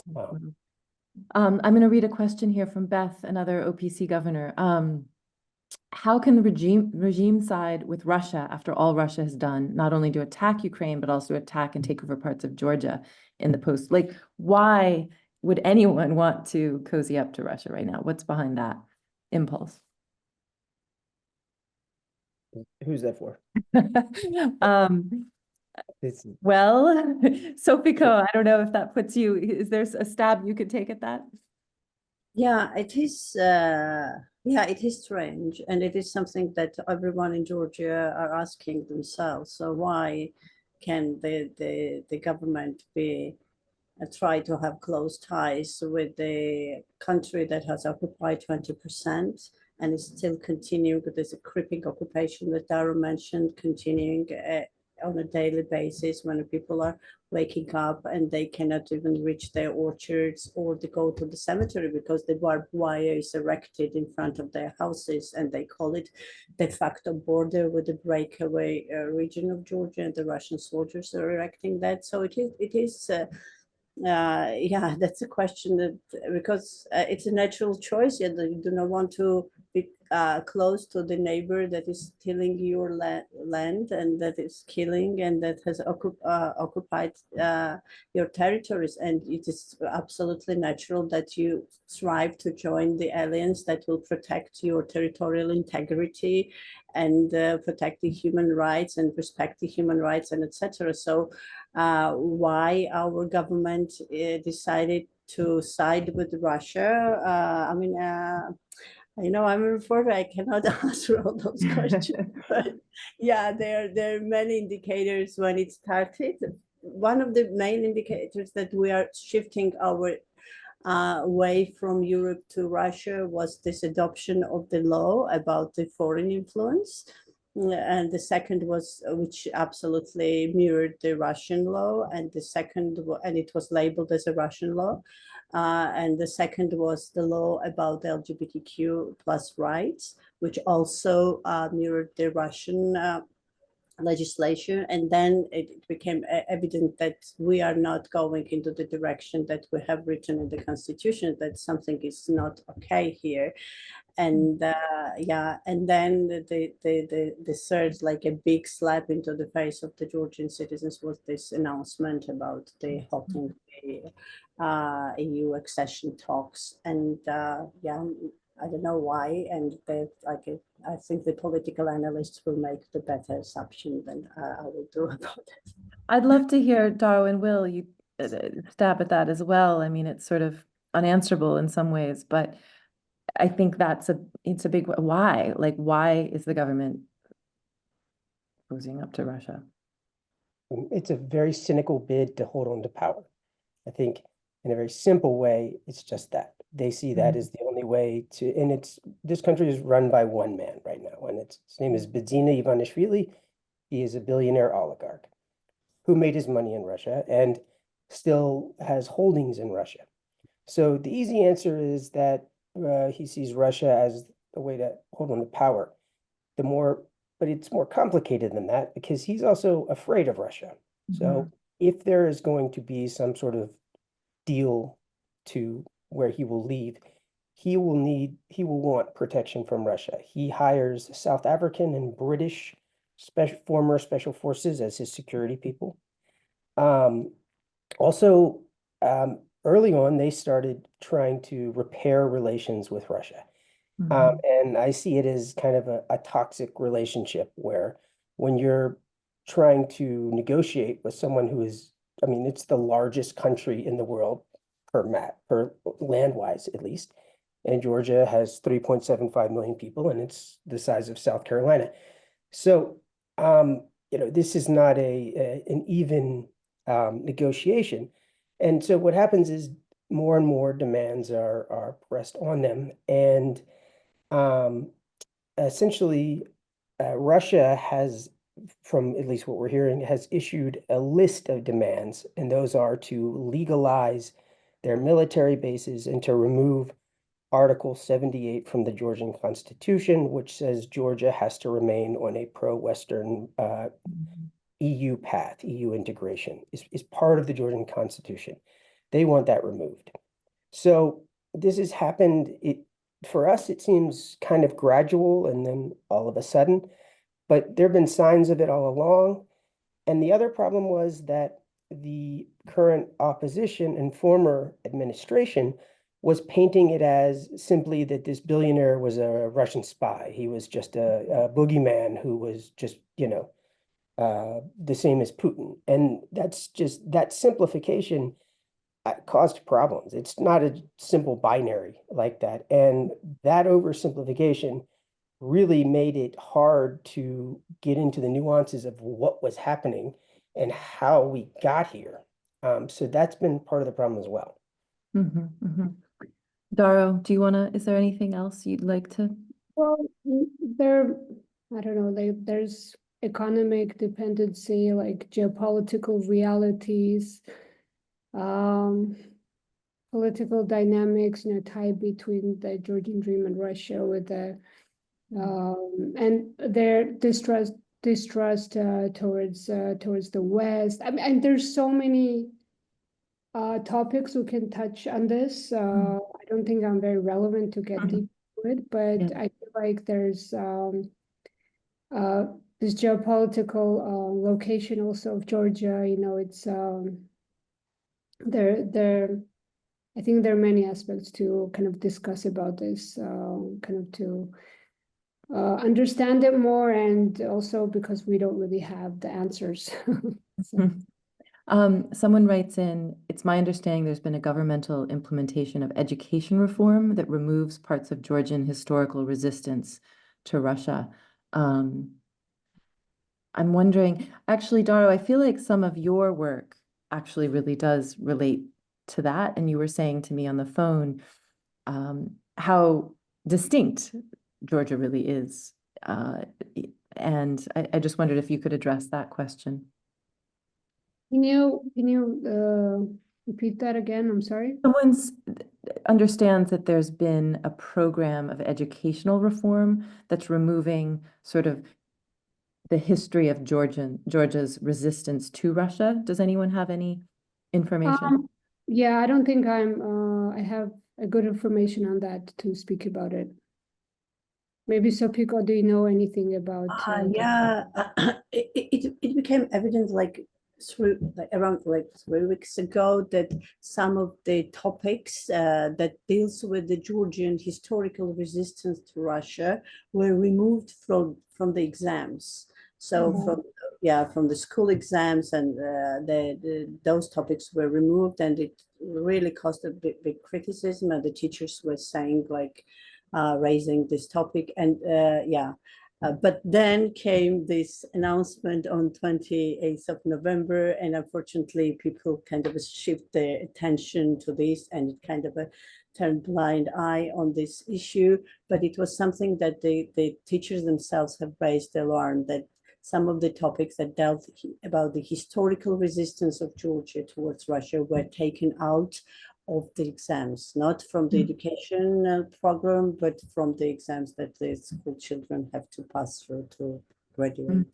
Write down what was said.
Wow. I'm going to read a question here from Beth, another OPC governor. How can the regime side with Russia after all Russia has done, not only to attack Ukraine, but also attack and take over parts of Georgia in the post? Like, why would anyone want to cozy up to Russia right now? What's behind that impulse? Who's that for? Um, It's, well, Sophiko, I don't know if that puts you, is there a stab you could take at that? Yeah, it is. Yeah, it is strange, and it is something that everyone in Georgia are asking themselves. So why can the government be try to have close ties with the country that has occupied 20% and is still continuing? There's a creeping occupation that Daro mentioned, continuing on a daily basis when people are waking up and they cannot even reach their orchards or they go to the cemetery because the barbed wire is erected in front of their houses, and they call it de facto border with the breakaway region of Georgia, and the Russian soldiers are erecting that. So yeah, that's a question that because it's a natural choice. Yeah, you do not want to be close to the neighbor that is stealing your land and that is killing and that has occupied your territories. And it is absolutely natural that you strive to join the alliance that will protect your territorial integrity and protect the human rights and respect the human rights and etc. So why our government decided to side with Russia. I mean, I'm a reporter. I cannot answer all those questions, but yeah, there are many indicators when it started. One of the main indicators that we are shifting our way from Europe to Russia was this adoption of the law about the foreign influence. And the second was, which absolutely mirrored the Russian law, and and it was labeled as a Russian law. And the second was the law about the LGBTQ plus rights, which also mirrored the Russian legislation. And then it became evident that we are not going into the direction that we have written in the constitution, that something is not okay here. And yeah, and then the third, like a big slap into the face of the Georgian citizens, was this announcement about the halting the EU accession talks. And yeah, I don't know why, and I think the political analysts will make the better assumption than I will do about it. I'd love to hear, Daro and Will, you stab at that as well. I mean, it's sort of unanswerable in some ways, but I think it's a big why. Like, why is the government cozying up to Russia? it's a very cynical bid to hold on to power. I think in a very simple way, it's just that. They see that as the only way to, and this country is run by one man right now, and his name is Bidzina Ivanishvili. He is a billionaire oligarch who made his money in Russia and still has holdings in Russia. So the easy answer is that he sees Russia as the way to hold on to power. The more, but it's more complicated than that because he's also afraid of Russia. So if there is going to be some sort of deal to where he will leave, he will want protection from Russia. He hires South African and British former special forces as his security people. Um, also, early on, they started trying to repair relations with Russia. And I see it as kind of a toxic relationship where when you're trying to negotiate with someone who is, I mean, it's the largest country in the world per land-wise at least. And Georgia has 3.75 million people, and it's the size of South Carolina. So, this is not an even negotiation. And so what happens is more and more demands are pressed on them. And um, essentially, Russia has, from at least what we're hearing, has issued a list of demands, and those are to legalize their military bases and to remove Article 78 from the Georgian Constitution, which says Georgia has to remain on a pro-Western EU path. EU integration is part of the Georgian Constitution. They want that removed. So this has happened. For us, it seems kind of gradual and then all of a sudden, but there have been signs of it all along. And the other problem was that the current opposition and former administration was painting it as simply that this billionaire was a Russian spy. He was just a boogeyman who was just, the same as Putin. And that's just that simplification caused problems. It's not a simple binary like that. And that oversimplification really made it hard to get into the nuances of what was happening and how we got here. So that's been part of the problem as well. Daro, is there anything else you'd like to? Well, I don't know, there's economic dependency, like geopolitical realities, political dynamics, tied between the Georgian dream and Russia with the and their distrust towards the West. I mean, and there's so many topics we can touch on this. I don't think I'm very relevant to get deep into it, but I feel like there's this geopolitical location also of Georgia. It's I think there are many aspects to kind of discuss about this, kind of to understand it more, and also because we don't really have the answers. So. Someone writes in, it's my understanding there's been a governmental implementation of education reform that removes parts of Georgian historical resistance to Russia. I'm wondering, actually, Daro, I feel like some of your work actually really does relate to that. And you were saying to me on the phone how distinct Georgia really is. And I just wondered if you could address that question. Can you repeat that again? I'm sorry. Someone understands that there's been a program of educational reform that's removing sort of the history of Georgia's resistance to Russia. Does anyone have any information? Yeah, I don't think I have a good information on that to speak about it. Maybe Sophiko, do you know anything about? Yeah, it became evident around 3 weeks ago that some of the topics that deals with the Georgian historical resistance to Russia were removed from the exams. So from the school exams, and those topics were removed, and it really caused a big criticism, and the teachers were saying raising this topic, and but then came this announcement on 28th of November, and unfortunately people kind of shift their attention to this, and it kind of turned blind eye on this issue. But it was something that the teachers themselves have raised the alarm that some of the topics that dealt about the historical resistance of Georgia towards Russia were taken out of the exams, not from the education program, but from the exams that the school children have to pass through to graduate.